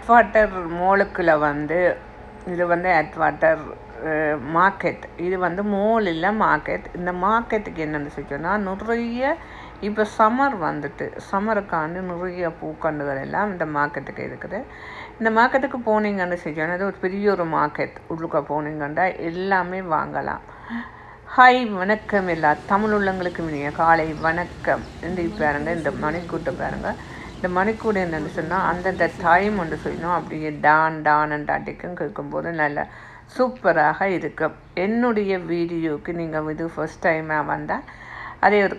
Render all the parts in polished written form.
அட்வாட்டர் மோலுக்குள்ள வந்து இது வந்து அட்வாட்டர் மார்க்கெட். இது வந்து மோல் இல்லை, மார்க்கெட். இந்த மார்க்கெட்டுக்கு என்னென்னு சொல்லிச்சோன்னா நிறைய இப்போ சம்மர் வந்துட்டு சம்மருக்காண்டு நிறைய பூக்கண்டுகள் எல்லாம் இந்த மார்க்கெட்டுக்கு இருக்குது. இந்த மார்க்கெட்டுக்கு போனீங்கன்னு சொல்லிச்சோன்னா அது ஒரு பெரிய ஒரு மார்க்கெட். உள்ளுக்க போனீங்கன்னா எல்லாமே வாங்கலாம். ஹாய், வணக்கம் எல்லா தமிழ் உள்ளங்களுக்கு இனிய காலை வணக்கம். இந்த பாருங்க, இந்த மணிக்கூட்டை பாருங்க. இந்த மணிக்கூட என்னென்னு சொன்னால் அந்தந்த டைம் ஒன்று சொல்லணும். அப்படியே டான் அடிக்கும் கேட்கும்போது நல்லா சூப்பராக இருக்கும். என்னுடைய வீடியோவுக்கு நீங்கள் இது ஃபர்ஸ்ட் டைமாக வந்தால் அதே ஒரு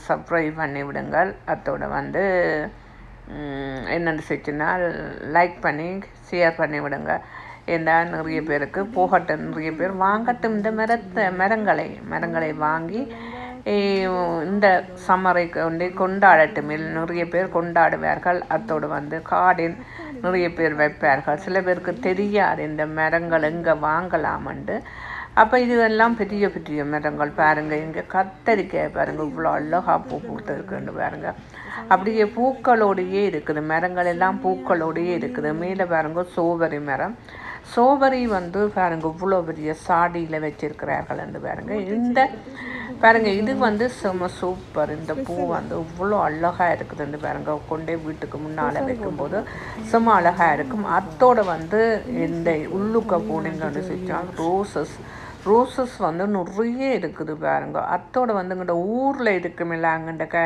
சப்ஸ்கிரைப் பண்ணி விடுங்கள். அதோட வந்து என்னென்னு சொல்லிச்சுன்னா லைக் பண்ணி ஷேர் பண்ணி விடுங்க. ஏன்னா நிறைய பேருக்கு போகட்டும், நிறைய பேர் வாங்கட்டும் இந்த மரங்களை வாங்கி இந்த சம்மரை கொண்டாடட்டும். நிறைய பேர் கொண்டாடுவார்கள். அதோடு வந்து கார்டன் நிறைய பேர் வைப்பார்கள். சில பேருக்கு தெரியாது இந்த மரங்கள் எங்கே வாங்கலாமண்டு. அப்போ இதெல்லாம் பெரிய பெரிய மரங்கள் பாருங்கள். இங்கே கத்தரிக்காய் பாருங்கள், இவ்வளோ அழகாக பூ பூத்துருக்குன்னு பாருங்கள். அப்படியே பூக்களோடையே இருக்குது, மரங்கள் எல்லாம் பூக்களோடையே இருக்குது. மேலே பாருங்கள் சோவரி மரம். சோவரி வந்து பாருங்கள் இவ்வளோ பெரிய சாடியில் வச்சிருக்கிறார்கள் என்று பாருங்கள். இந்த பாருங்கள் இது வந்து செம சூப்பர். இந்த பூ வந்து இவ்வளோ அழகாக இருக்குதுன்னு பாருங்கள். கொண்டே வீட்டுக்கு முன்னால் வைக்கும்போது செம அழகாக இருக்கும். அத்தோடு வந்து இந்த உள்ளுக்க போனீங்கன்னு சொல்லிச்சால் ரோசஸ் வந்து நிறைய இருக்குது பாருங்க. அத்தோடு வந்து இங்கிட்ட ஊரில் இருக்குமில்ல, அங்கிட்ட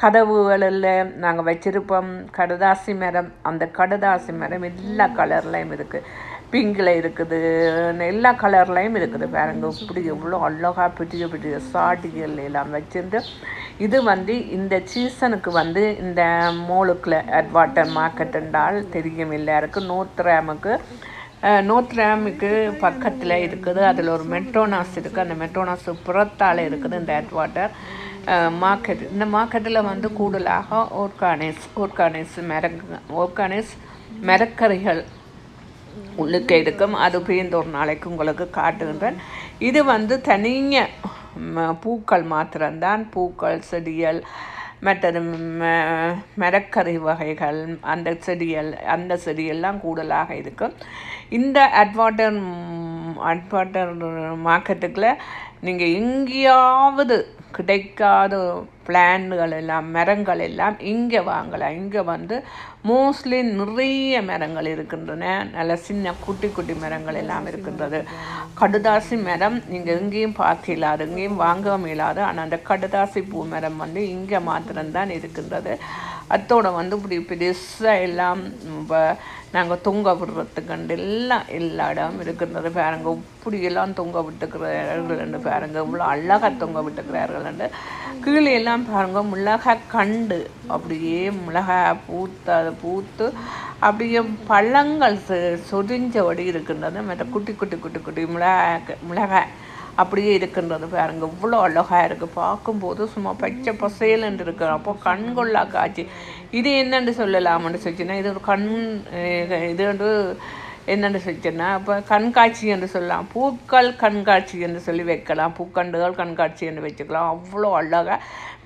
கதவுகளில் நாங்கள் வச்சிருப்போம் கடதாசி மரம். அந்த கடதாசி மரம் எல்லா கலர்லையும் இருக்குது. பிங்கில் இருக்குது, எல்லா கலர்லையும் இருக்குது பாருங்க. இப்படி எவ்வளோ அழகாக பெரிய பெரிய சாடிகள் எல்லாம் வச்சுருந்து இது வந்து இந்த சீசனுக்கு வந்து இந்த மோலுக்குள்ள அட்வாட்டர் மார்க்கெட் என்றால் தெரியும் எல்லாருக்கு. நோத்ராமுக்கு பக்கத்தில் இருக்குது. அதில் ஒரு மெட்ரோனாஸ் இருக்குது. அந்த மெட்ரோனாஸ் புறத்தால் இருக்குது இந்த அட்வாட்டர் மார்க்கெட். இந்த மார்க்கெட்டில் வந்து கூடுதலாக ஓர்கானிஸ் மரக்கறிகள் உள்ளுக்க இருக்கும். அது பேர்ந்த ஒரு நாளைக்கு உங்களுக்கு காட்டுகின்றேன். இது வந்து தனிய பூக்கள் மாத்திரம்தான், பூக்கள் செடிகள் மற்றது மரக்கறி வகைகள் அந்த செடியெல்லாம் கூடுதலாக இருக்கும். இந்த அட்வாட்டர் மார்க்கெட்டுக்குள்ள நீங்கள் எங்கேயாவது கிடைக்காத பிளான்கள் எல்லாம் மரங்கள் எல்லாம் இங்கே வாங்கலாம். இங்கே வந்து மோஸ்ட்லி நிறைய மரங்கள் இருக்கின்றன. நல்ல சின்ன குட்டி மரங்கள் எல்லாம் இருக்கின்றது. கடுதாசி மரம் நீங்கள் எங்கேயும் பார்க்க இல்லாது, எங்கேயும் வாங்கவும் இல்லாது. ஆனால் அந்த கடுதாசி பூ மரம் வந்து இங்கே மாத்திரம்தான் இருக்கின்றது. அத்தோடு வந்து இப்படி பெருசாக எல்லாம் நாங்கள் தொங்க விடுறதுக்கண்டு எல்லா இடம் இருக்கின்றது பாருங்க. இப்படியெல்லாம் தொங்க விட்டுக்கிறார்கள் பாருங்க. இவ்வளோ அழகாக தொங்க விட்டுக்கிறார்கள். கீழே எல்லாம் பாருங்க மிளகாய் கண்டு அப்படியே மிளகாய் பூத்து அப்படியே பழங்கள் சொரிஞ்சபடி இருக்கின்றது. மற்ற குட்டி மிளகாய் அப்படியே இருக்கின்றது பாருங்க. இவ்வளோ அழகாக இருக்குது பார்க்கும்போது. சும்மா பச்சை பசேலன்னு இருக்குது. அப்போ கண்கொள்ளா காட்சி. இது என்னென்று சொல்லலாம்னு சொல்லிச்சுன்னா இது ஒரு இது வந்து என்னென்னு சொல்லிச்சுன்னா இப்போ கண்காட்சி என்று சொல்லலாம். பூக்கள் கண்காட்சி என்று சொல்லி வைக்கலாம். பூக்கண்டுகள் கண்காட்சி என்று வச்சுக்கலாம். அவ்வளோ அழகாக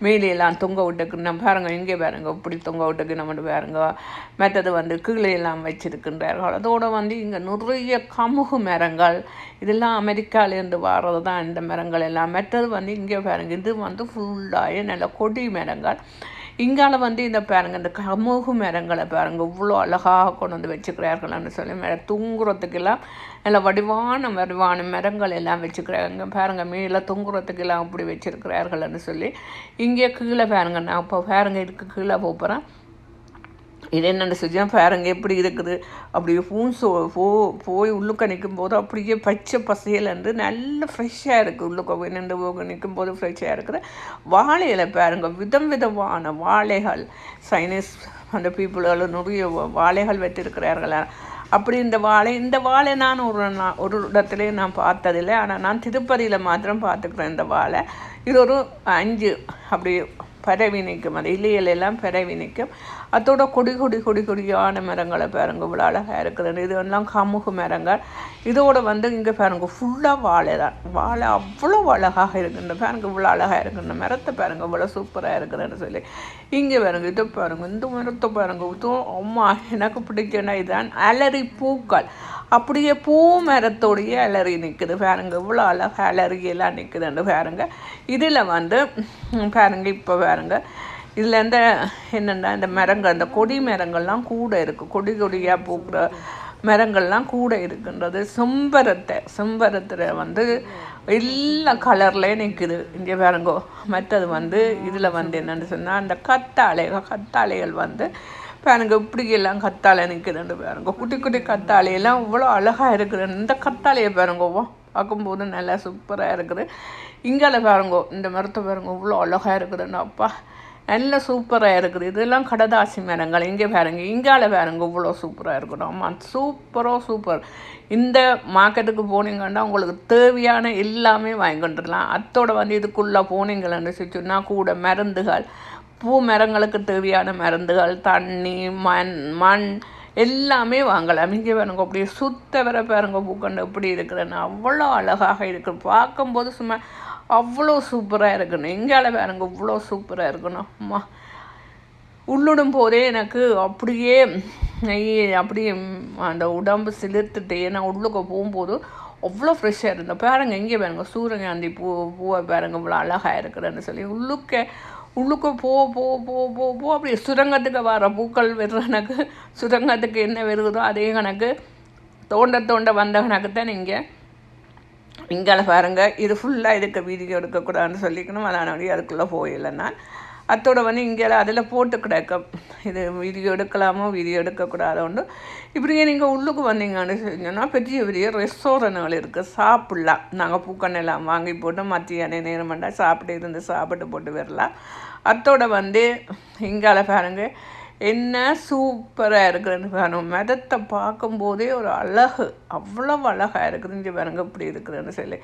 மேலையெல்லாம் தொங்க விட்டுக்கு நம்ம பாருங்கள். இங்கே பாருங்க இப்படி தொங்க விட்டுக்கு நம்ம பாருங்க. மற்றது வந்து கீழே எல்லாம் வச்சிருக்கின்றார்கள். அதோடு வந்து இங்கே நிறைய கமுகு மரங்கள், இதெல்லாம் அமெரிக்காவிலேருந்து வர்றது தான் இந்த மரங்கள் எல்லாம். மற்றது வந்து இங்கே பாருங்க, இது வந்து ஃபுல்லாக நல்ல கொடி மரங்கள். இங்கால வந்து இந்த பாருங்க இந்த கமுகு மரங்களை பாருங்க இவ்வளோ அழகாக கொண்டு வந்து வச்சுக்கிறார்கள்னு சொல்லி தூங்குறதுக்கெல்லாம் நல்ல வடிவான மரங்கள் எல்லாம் வச்சுக்கிறாங்க பாருங்க. மேலே தூங்குறதுக்கெல்லாம் அப்படி வச்சிருக்கிறார்கள்னு சொல்லி இங்கே கீழே பாருங்க. நான் இப்போ பாருங்க இதுக்கு கீழே போகிறேன். இது என்னென்னு செஞ்சா பாருங்க எப்படி இருக்குது. அப்படியே போய் உள்ளுக்க நிற்கும் போது அப்படியே பச்சை பசையிலேருந்து நல்ல ஃப்ரெஷ்ஷாக இருக்குது. உள்ளுக்க நின்று நிற்கும் போது ஃப்ரெஷ்ஷாக இருக்குது. வாழையில் பாருங்க விதமான வாழைகள். சைனீஸ் அந்த பீப்புள்களும் நிறைய வாழைகள் வைத்திருக்கிறார்கள். அப்படி இந்த வாழை நான் ஒரு இடத்துல நான் பார்த்ததில்லை. ஆனால் நான் திருப்பதியில் மாத்திரம் பார்த்துக்கிறேன் இந்த வாழை. இது ஒரு 5 அப்படி பரவி நிற்கும். அது இலையெல்லாம் பரவி நிற்கும். அதோட கொடியான மரங்களை பாருங்க இவ்வளோ அழகாக இருக்குது. இது எல்லாம் கமுகு மரங்கள். இதோட இங்கே பாருங்க ஃபுல்லாக வாழை தான். வாழை அவ்வளோ அழகாக இருக்குன்ற பாருங்க, இவ்வளோ அழகாக இருக்குன்ற மரத்தை பாருங்க இவ்வளோ சூப்பராக இருக்குதுன்னு சொல்லி. இங்கே பாருங்க இதை பாருங்க, இந்த மரத்தை பாருங்க. இதுவும் அம்மா எனக்கு பிடிச்சனா இதுதான் அலரி பூக்கள். அப்படியே பூ மரத்தோடைய அலரி நிற்குது பாருங்க, இவ்வளோ அழகாக அலரியெல்லாம் நிற்குதுன்னு பாருங்க. இதில் பாருங்க இப்போ பாருங்க இதில் என்னென்னா இந்த மரங்கள், இந்த கொடி மரங்கள்லாம் கூட இருக்குது. கொடியாக பூக்கிற மரங்கள்லாம் கூட இருக்குன்றது. செம்பரத்தில் எல்லா கலர்லேயே நிற்குது. இங்கே பாருங்கோ. மற்றது இதில் என்னென்னு சொன்னால் அந்த கத்தாழைகள் பாருங்க இப்படியெல்லாம் கத்தாழை நிற்குதுன்னு பாருங்க. குட்டி கத்தாழையெல்லாம் இவ்வளோ அழகாக இருக்குது. இந்த கத்தாழையை பாருங்கோ பார்க்கும்போது நல்லா சூப்பராக இருக்குது. இங்கால பாருங்கோ இந்த மரத்தை பாருங்க இவ்வளோ அழகாக இருக்குதுன்னு அப்பா நல்ல சூப்பராக இருக்குது. இதெல்லாம் கடதாசி மரங்கள். இங்கே பாருங்க, இங்கால பாருங்க இவ்வளோ சூப்பராக இருக்கணும். ஆமாம் சூப்பர். இந்த மார்க்கெட்டுக்கு போனீங்கன்னா உங்களுக்கு தேவையான எல்லாமே வாங்கி கொண்டுடலாம். அத்தோட இதுக்குள்ளே போனீங்கன்னு சொன்னால் கூட மருந்துகள், பூ மரங்களுக்கு தேவையான மருந்துகள், தண்ணி, மண் எல்லாமே வாங்கலாம். இங்கே பாருங்க அப்படியே சுத்த வர பாருங்க பூக்கண்டு எப்படி இருக்குதுன்னு அவ்வளோ அழகாக இருக்குது. பார்க்கும்போது சும்மா அவ்வளோ சூப்பராக இருக்கணும். எங்கால பாருங்க இவ்வளோ சூப்பராக இருக்கணும். அம்மா உள்ளிடும் போதே எனக்கு அப்படியே அந்த உடம்பு சிலிர்த்துட்டு, ஏன்னா உள்ளுக்க போகும்போது அவ்வளோ ஃப்ரெஷ்ஷாக இருந்தோம். பாருங்க இங்கே பாருங்க சூரியகாந்தி பூவை பாருங்க இவ்வளோ அழகாக இருக்குதுன்னு சொல்லி உள்ளுக்க போ அப்படி சுரங்கத்துக்கு வர பூக்கள் எனக்கு சுரங்கத்துக்கு என்ன வருதோ அதே கணக்கு தோண்ட வந்த கணக்கு தான் நீங்கள் இங்கால பாருங்க. இது ஃபுல்லாக இதுக்கு வீடியோ எடுக்கக்கூடாதுன்னு சொல்லிக்கணும். அதான் அதுக்குள்ளே போயிடலன்னா அத்தோட இங்கே அதில் போட்டு கிடக்க இது வீடியோ எடுக்கலாமோ வீடியோ எடுக்கக்கூடாது உண்டு. இப்படியே நீங்கள் உள்ளுக்கு வந்தீங்கன்னு சொன்னால் பெரிய ரெஸ்டாரண்ட்கள் இருக்குது, சாப்பிட்லாம். நாங்கள் பூக்கண்ணெல்லாம் வாங்கி போட்டு மத்தியான நேரம் பண்ணால் சாப்பிட்டு போட்டு வரலாம். அத்தோட இங்கால பாருங்க என்ன சூப்பராக இருக்குதுன்னு பாருங்க. மதத்தை பார்க்கும்போதே ஒரு அழகு, அவ்வளோ அழகாக இருக்குது. இங்கே பாருங்க இப்படி இருக்குதுன்னு சொல்லி.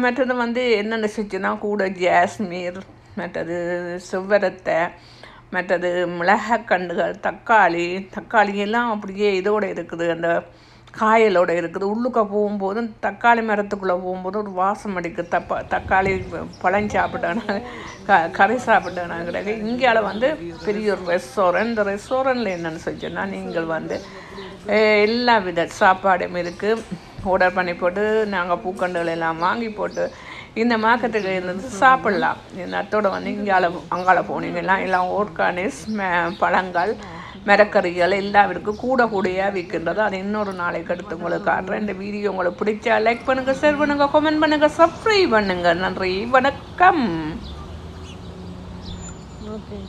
மற்றது என்னென்ன செஞ்சுன்னா கூட ஜாஸ்மீர், மற்றது செவ்வரத்தை, மற்றது மிளகாக்கண்டுகள், தக்காளி எல்லாம் அப்படியே இதோடு இருக்குது, அந்த காயலோடு இருக்குது. உள்ளுக்க போகும்போது தக்காளி மரத்துக்குள்ளே போகும்போது ஒரு வாசம் அடிக்குது. தக்காளி பழம் சாப்பிட்டானா கறி சாப்பிட்டானா கிடையாது. இங்கே பெரிய ஒரு ரெஸ்டாரண்ட். இந்த ரெஸ்டாரண்ட்டில் என்னென்னு சொன்னா நீங்கள் எல்லா வித சாப்பாடும் இருக்குது. ஆர்டர் பண்ணி போட்டு நாங்கள் பூக்கண்டுகள் எல்லாம் வாங்கி போட்டு இந்த மார்க்கெட்டுக்கு இருந்து சாப்பிட்லாம். அத்தோட அங்கால போனீங்கன்னா எல்லாம் ஆர்கானிக்ஸ் பழங்கள், மரக்கறிகள் எல்லாம் இருக்குது. கூடையாக விற்கின்றது. அது இன்னொரு நாளைக்கு எடுத்து உங்களுக்கு காட்டுறேன். இந்த வீடியோ உங்களுக்கு பிடிச்சா லைக் பண்ணுங்கள், ஷேர் பண்ணுங்கள், கமெண்ட் பண்ணுங்கள், சப்ஸ்கிரைப் பண்ணுங்கள். நன்றி, வணக்கம். ஓகே.